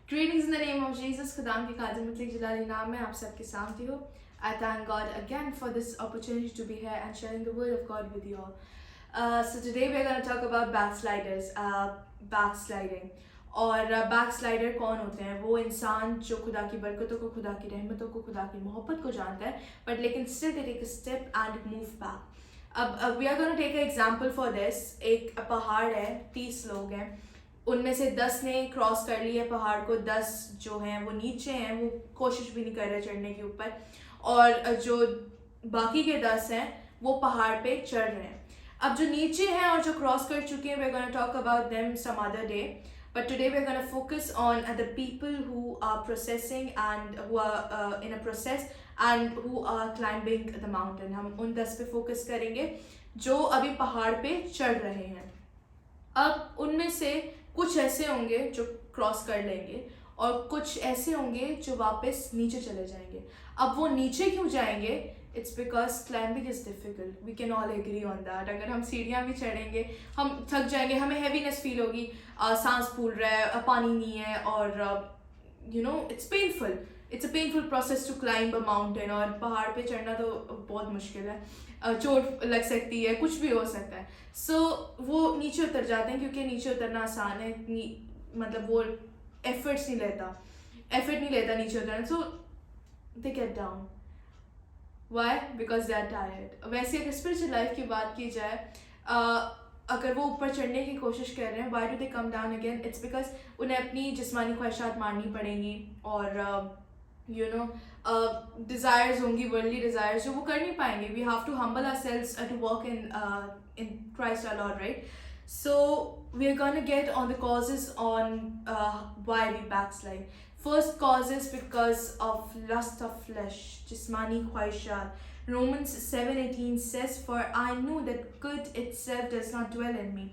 Greetings in the name of Jesus. खुदाम की खादिम मुतलिक जलाली नाम में आप सबके सामने हो. I thank God again for this opportunity to be here and sharing the word of God with you all. So today we are going to talk about backsliders, backsliding. और बैकस्लाइडर कौन होते हैं? वो इंसान जो खुदा की बरकतों को, खुदा की रहमतों को, खुदा की मोहब्बत को जानता है, बट लेकिन still they take a step and move back. अब we are gonna take a example for this. एक पहाड़ है, 30 लोग हैं, उनमें से 10 ने क्रॉस कर लिया पहाड़ को, 10 जो हैं वो नीचे हैं, वो कोशिश भी नहीं कर रहे चढ़ने के ऊपर, और जो बाकी के 10 हैं वो पहाड़ पे चढ़ रहे हैं. अब जो नीचे हैं और जो क्रॉस कर चुके हैं, we are gonna talk about them some other day, but today we're going to focus on the people who are processing and who are in a process and who are climbing the mountain. हम उन 10 पे focus करेंगे जो अभी पहाड़ पे चढ़ रहे हैं. अब उनमें से कुछ ऐसे होंगे जो क्रॉस कर लेंगे और कुछ ऐसे होंगे जो वापस नीचे चले जाएंगे. अब वो नीचे क्यों जाएंगे? It's because climbing is difficult. We can all agree on that. अगर हम सीढ़ियाँ भी चढ़ेंगे हम थक जाएंगे, हमें हैवीनेस फील होगी, सांस फूल रहा है, पानी नहीं है, और it's painful. It's a painful process to climb a mountain. और पहाड़ पे चढ़ना तो बहुत मुश्किल है, चोट लग सकती है, कुछ भी हो सकता है. सो वो नीचे उतर जाते हैं क्योंकि नीचे उतरना आसान है, मतलब वो एफर्ट नहीं लेता नीचे उतरना. So they get down. Why? Because they are tired. वैसे अगर स्पिरिचुअल लाइफ की बात की जाए, अगर वो ऊपर चढ़ने की कोशिश कर रहे हैं, why do they come down again? It's because उन्हें अपनी जिस्मानी ख्वाहिशात मारनी पड़ेंगी, और डिज़ायर्स होंगी, वर्ल्डली डिज़ायर्स, जो वो कर नहीं पाएंगे. We have to humble ourselves to walk in Christ our Lord, right? So we are going to get on the causes on why we backslide. First cause is because of lust of flesh, jismani khwahishat. Romans 7:18 says, "For I know that good itself does not dwell in me,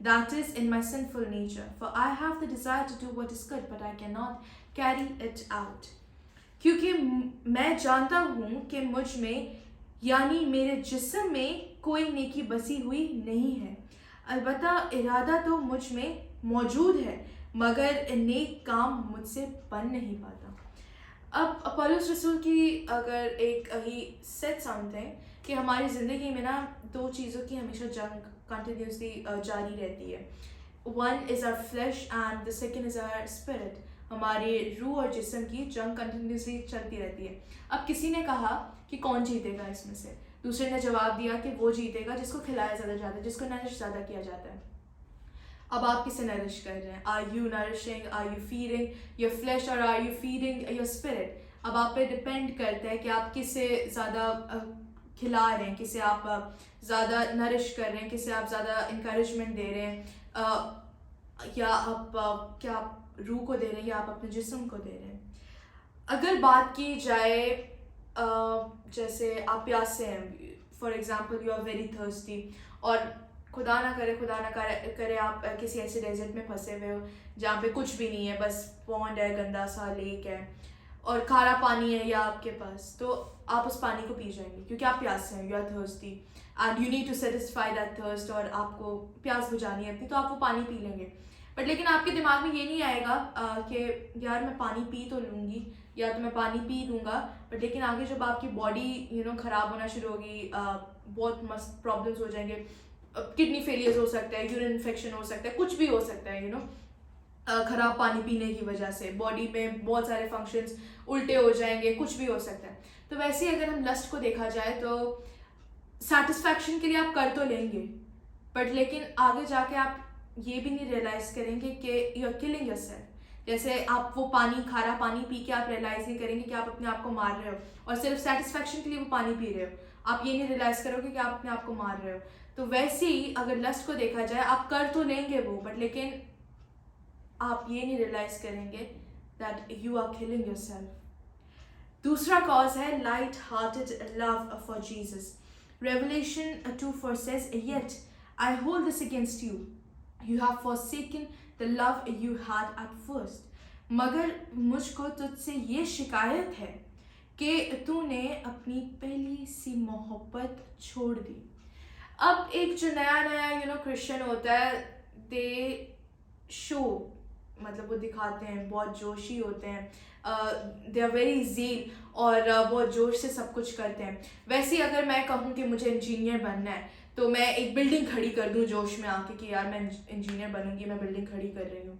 that is, in my sinful nature. For I have the desire to do what is good, but I cannot carry it out." क्योंकि मैं जानता हूँ कि मुझ में यानी मेरे जिस्म में कोई नेकी बसी हुई नहीं है, अलबत्ता इरादा तो मुझ में मौजूद है, मगर नेक काम मुझसे बन नहीं पाता. अब पौलुस रसूल की अगर एक ही सेड समथिंग कि हमारी ज़िंदगी में ना दो चीज़ों की हमेशा जंग कंटिन्यूसली जारी रहती है. One is our flesh and the second is our spirit. हमारे रूह और जिस्म की जंग कंटिन्यूसली चलती रहती है. अब किसी ने कहा कि कौन जीतेगा इसमें से? दूसरे ने जवाब दिया कि वो जीतेगा जिसको खिलाया ज़्यादा जाता है, जिसको नरिश ज़्यादा किया जाता है. अब आप किसे नरिश कर रहे हैं? Are you nourishing, are you feeding your flesh, और are you feeding your spirit? अब आप पे डिपेंड करता है कि आप किसे ज़्यादा खिला रहे हैं, किसे आप ज़्यादा नरिश कर रहे हैं, किसे आप ज़्यादा इंकरेजमेंट दे रहे हैं, या आप क्या आप रूह को दे रहे हैं या आप अपने जिस्म को दे रहे हैं. अगर बात की जाए, जैसे आप प्यासे हैं, for example you are very thirsty, और खुदा ना करे आप किसी ऐसे डेजर्ट में फंसे हुए हो जहाँ पे कुछ भी नहीं है, बस पॉन्ड है, गंदा सा लेक है, और खारा पानी है या आपके पास, तो आप उस पानी को पी जाएंगे क्योंकि आप प्यासे हैं. You are thirsty and you need to satisfy that thirst, और आपको प्यास बुझानी है अपनी, तो आप वो पानी पी लेंगे. बट लेकिन आपके दिमाग में ये नहीं आएगा कि यार मैं पानी पी तो लूँगी, या तो मैं पानी पी लूँगा, बट लेकिन आगे जब आपकी बॉडी ख़राब होना शुरू होगी, बहुत मस्त प्रॉब्लम्स हो जाएंगे, किडनी फेलियर्स हो सकता है, यूरिन इन्फेक्शन हो सकता है, कुछ भी हो सकता है, ख़राब पानी पीने की वजह से बॉडी में बहुत सारे फंक्शंस उल्टे हो जाएंगे, कुछ भी हो सकता है. तो वैसे ही अगर हम लस्ट को देखा जाए तो सेटिस्फैक्शन के लिए आप कर तो लेंगे, बट लेकिन आगे जाके आप ये भी नहीं रियलाइज़ करेंगे कि यू आर किलिंग योरसेल्फ. जैसे आप वो पानी, खारा पानी पी के आप रियलाइज़ नहीं करेंगे कि आप अपने आप को मार रहे हो, और सिर्फ सेटिस्फैक्शन के लिए वो पानी पी रहे हो. आप ये नहीं रियलाइज़ करोगे कि आप अपने आप को मार रहे हो. तो वैसे ही अगर लस्ट को देखा जाए, आप कर तो लेंगे वो, बट लेकिन आप ये नहीं रियलाइज़ करेंगे that you are killing yourself. दूसरा कॉज है light hearted love for Jesus. Revelation 2:4 says, "Yet I hold this against you. You have forsaken the love you had at first." मगर मुझको तुझसे ये शिकायत है कि तूने अपनी पहली सी मोहब्बत छोड़ दी. अब एक जो नया क्रिश्चियन होता है, दे शो मतलब वो दिखाते हैं, बहुत जोशी होते हैं, दे आर वेरी ज़ील, और बहुत जोश से सब कुछ करते हैं। वैसे ही अगर मैं कहूँ कि मुझे इंजीनियर बनना है, तो मैं एक बिल्डिंग खड़ी कर दूँ जोश में आके कि यार मैं इंजीनियर बनूंगी, मैं बिल्डिंग खड़ी कर रही हूँ।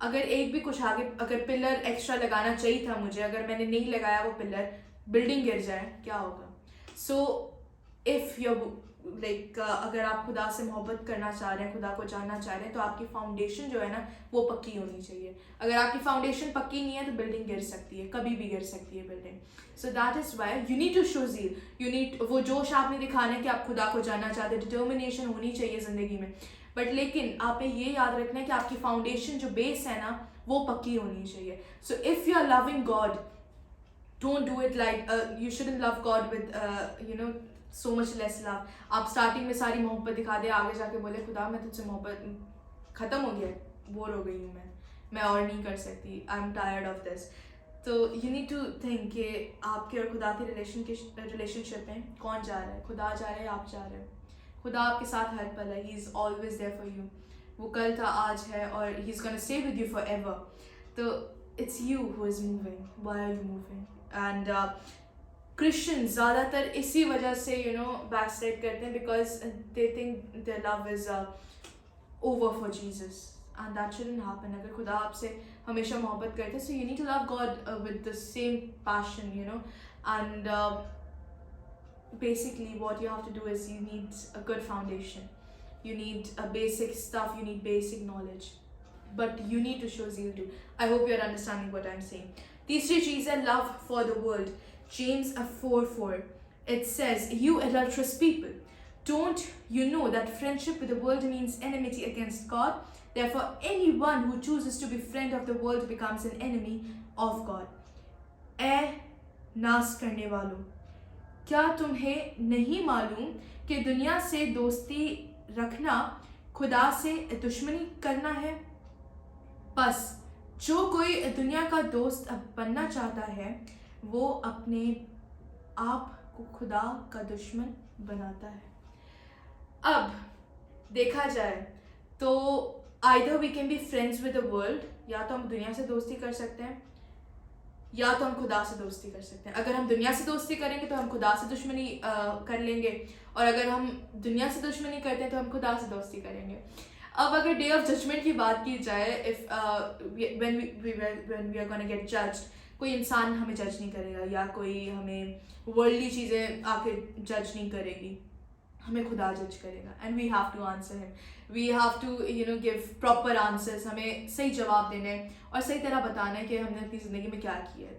अगर एक भी कुछ आगे, अगर पिलर एक्स्ट्रा लगाना चाहिए था मुझे, अगर मैंने नहीं लगाया वो पिलर, बिल्डिंग गिर जाए, क्या होगा? सो इफ़ यू लाइक अगर आप खुदा से मोहब्बत करना चाह रहे हैं, खुदा को जानना चाह रहे हैं, तो आपकी फाउंडेशन जो है ना वो पक्की होनी चाहिए। अगर आपकी फाउंडेशन पक्की नहीं है तो बिल्डिंग गिर सकती है, कभी भी गिर सकती है building. So that is why you need to show zeal, you need वो जोश आपने दिखाना है कि आप खुदा को जानना चाहते हैं, डिटर्मिनेशन होनी चाहिए ज़िंदगी में। बट लेकिन आपने ये याद रखना है कि आपकी फाउंडेशन जो बेस है ना वो पक्की होनी चाहिए। So if you are loving God, don't do it like you shouldn't love God with so much less love. आप स्टार्टिंग में सारी मोहब्बत दिखा दे, आगे जाके बोले खुदा मैं तुझसे मोहब्बत ख़त्म हो गया, बोर हो गई हूँ मैं और नहीं कर सकती, I am tired of this. तो यू नीड टू थिंक कि आपके और खुदा के रिलेशनशिप में कौन जा रहा है, खुदा जा रहा है, आप जा रहे हो। खुदा आपके साथ हर पल है, he is always there for you. वो कल था, आज है, और he is gonna stay with you for ever. तो it's you who is moving, why are you moving? And Christians ज़्यादातर इसी वजह से बैकस्लाइड करते हैं, because they think their love is over for Jesus, and that shouldn't happen. अगर खुदा आपसे हमेशा मोहब्बत करते हैं, so you need to love God with the same passion, and basically what you have to do is you need a good foundation, you need a basic stuff, you need basic knowledge, but you need to show zeal too. I hope you're understanding what I'm saying. तीसरी चीज़ है love for the world. James 4:4 it says, you adulterous people, don't you know that friendship with the world means enmity against God? Therefore anyone who chooses to be friend of the world becomes an enemy of God. ए नाश करने वालों, क्या तुम्हें नहीं मालूम कि दुनिया से दोस्ती रखना खुदा से दुश्मनी करना है? बस जो कोई दुनिया का दोस्त बनना चाहता है वो अपने आप को खुदा का दुश्मन बनाता है। अब देखा जाए तो either we can be friends with the world, या तो हम दुनिया से दोस्ती कर सकते हैं या तो हम खुदा से दोस्ती कर सकते हैं। अगर हम दुनिया से दोस्ती करेंगे तो हम खुदा से दुश्मनी कर लेंगे, और अगर हम दुनिया से दुश्मनी करते हैं तो हम खुदा से दोस्ती करेंगे। अब अगर डे ऑफ जजमेंट की बात की जाए, if when we are gonna get judged, कोई इंसान हमें जज नहीं करेगा, या कोई हमें वर्ल्डली चीज़ें आके जज नहीं करेगी, हमें खुदा जज करेगा। And we have to answer him, we have to give proper answers, हमें सही जवाब देने और सही तरह बताना है कि हमने अपनी ज़िंदगी में क्या किया है,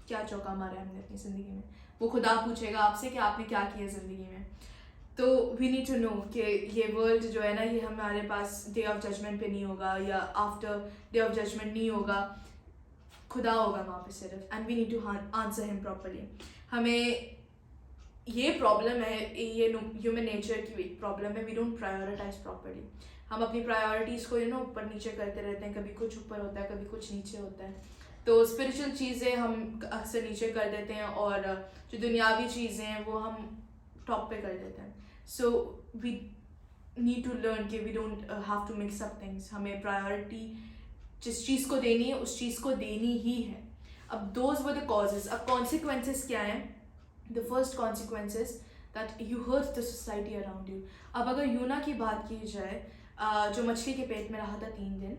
क्या चौका मारा है हमने अपनी ज़िंदगी में। वो खुदा पूछेगा आपसे कि आपने क्या किया ज़िंदगी में। तो वी नीड टू नो कि ये वर्ल्ड जो है ना, ये हमारे पास डे ऑफ जजमेंट पे नहीं होगा, या आफ्टर डे ऑफ जजमेंट नहीं होगा, खुदा होगा वहाँ पे सिर्फ। And we need to answer him properly. हमें ये प्रॉब्लम है, ये ह्यूमन नेचर की प्रॉब्लम है, वी डोंट प्रायोरिटाइज प्रॉपरली। हम अपनी प्रायोरिटीज़ को ऊपर नीचे करते रहते हैं, कभी कुछ ऊपर होता है, कभी कुछ नीचे होता है। तो स्पिरिचुअल चीज़ें हम अक्सर नीचे कर देते हैं, और जो दुनियावी चीज़ें हैं वो हम टॉप पे कर देते हैं। So we need to learn कि we don't have to mix up things. हमें प्रायोरिटी जिस चीज़ को देनी है उस चीज़ को देनी ही है। अब दोज वर द कॉजेज। अब कॉन्सिक्वेंसेस क्या हैं? The first consequence is that you hurt the society around you. अब अगर यूना की बात की जाए, जो मछली के पेट में रहा था 3 दिन,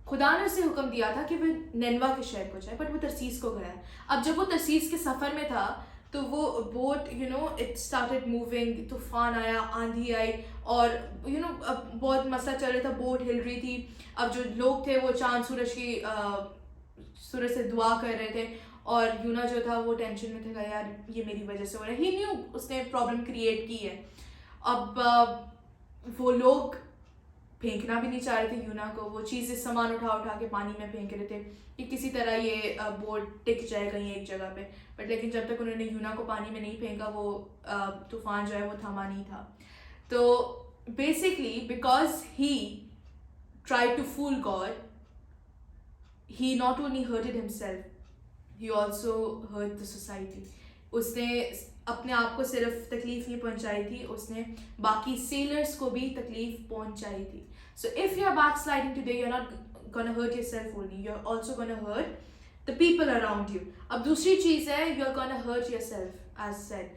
खुदा ने उसे हुक्म दिया था कि वह निनवा के शहर को जाए, बट वो तरसीस को गया। अब जब वो तरसीस के सफ़र में था तो वो बोट इट स्टार्टेड मूविंग, तूफान आया, आंधी आई, और अब बहुत मसला चल रहा था, बोट हिल रही थी। अब जो लोग थे वो चांद सूरज से दुआ कर रहे थे, और यूना जो था वो टेंशन में था, यार ये मेरी वजह से हो रहा है। ही न्यू उसने प्रॉब्लम क्रिएट की है। अब वो लोग फेंकना भी नहीं चाह रहे थे यूना को, वो चीज़ें सामान उठा के पानी में फेंक रहे थे कि किसी तरह ये बोट टिक जाए कहीं एक जगह पे। बट लेकिन जब तक उन्होंने यूना को पानी में नहीं फेंका, वो तूफान जो है वो थमा नहीं था। तो basically because he try to fool God, he not only hurted himself, he also hurt the society. उसने अपने आप को सिर्फ तकलीफ नहीं पहुंचाई थी, उसने बाकी सेलर्स को भी तकलीफ पहुंचाई थी। So if you are backsliding today, you're not gonna hurt yourself only, you're also gonna hurt the people around you. अब दूसरी चीज़ है, you're gonna hurt yourself. As said,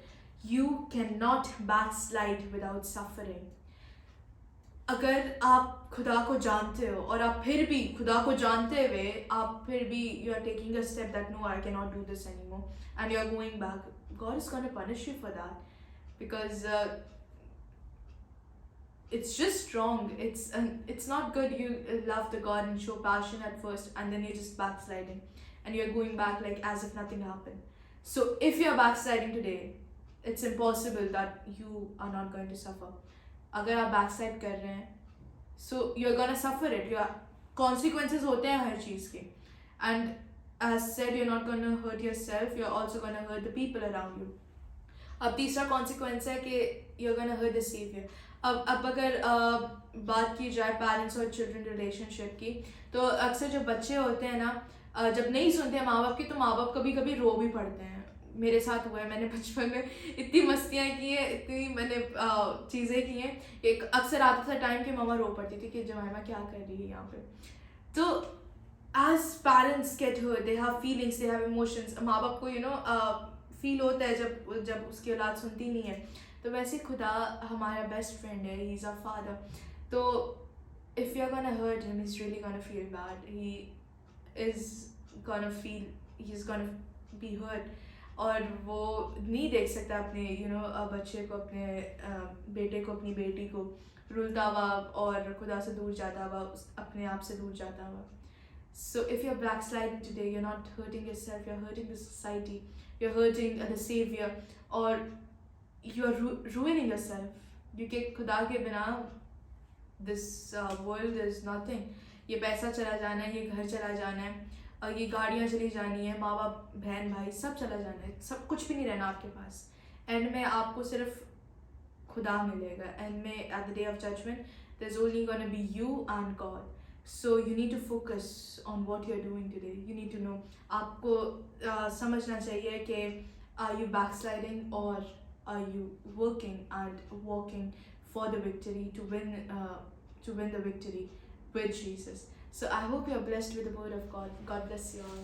you cannot backslide without suffering. अगर आप खुदा को जानते हो और आप फिर भी खुदा को जानते हुए आप फिर भी you are taking a step that no, I cannot do this anymore, and you are going back, God is going to punish you for that, because it's just wrong. It's not good. You love the God and show passion at first, and then you're just backsliding and you're going back like as if nothing happened. So if you're backsliding today, it's impossible that you are not going to suffer. अगर आप backslide कर रहे हैं, so you're gonna suffer it. Your consequences होते हैं हर चीज़ के, and as said, you're not gonna hurt yourself. You're also gonna hurt the people around you. अब तीसरा consequence है कि you're gonna hurt the savior. अब अगर बात की जाए पेरेंट्स और चिल्ड्रन रिलेशनशिप की, तो अक्सर जो बच्चे होते हैं ना, जब नहीं सुनते हैं माँ बाप की, तो माँ बाप कभी कभी रो भी पड़ते हैं. मेरे साथ हुआ है, मैंने बचपन में इतनी मस्तियाँ की हैं, इतनी मैंने चीज़ें की हैं. एक अक्सर आता था टाइम कि मम्मा रो पड़ती थी कि जमाइमा क्या कर रही है यहाँ पे. तो as parents get hurt, they have feelings, they have emotions. माँ बाप को फील होता है जब उसकी औलाद सुनती नहीं है. तो वैसे खुदा हमारा बेस्ट फ्रेंड है, ही इज़ अ फादर. तो if you are gonna hurt him, he is really gonna feel bad. He is gonna feel, he is gonna be hurt. और वो नहीं देख सकता अपने बच्चे को, अपने बेटे को, अपनी बेटी को रुलता हुआ और खुदा से दूर जाता हुआ, अपने आप से दूर जाता हुआ. So if you're backsliding today, you're not hurting yourself, you're hurting the society, you're hurting the savior, or you're ruining yourself. क्योंकि खुदा के बिना this world is nothing. ये पैसा चला जाना है, ये घर चला जाना है, और ये गाड़ियाँ चली जानी है, माँ बाप बहन भाई सब चला जाना है, सब कुछ भी नहीं रहना आपके पास. एंड में आपको सिर्फ खुदा मिलेगा. एंड में at the day of judgment, there's only gonna be you and God. So you need to focus on what you're doing today. You need to know. आपको समझना चाहिए कि are you backsliding or are you working and walking for the victory, to win the victory with Jesus. So I hope you're blessed with the word of God. God bless you all.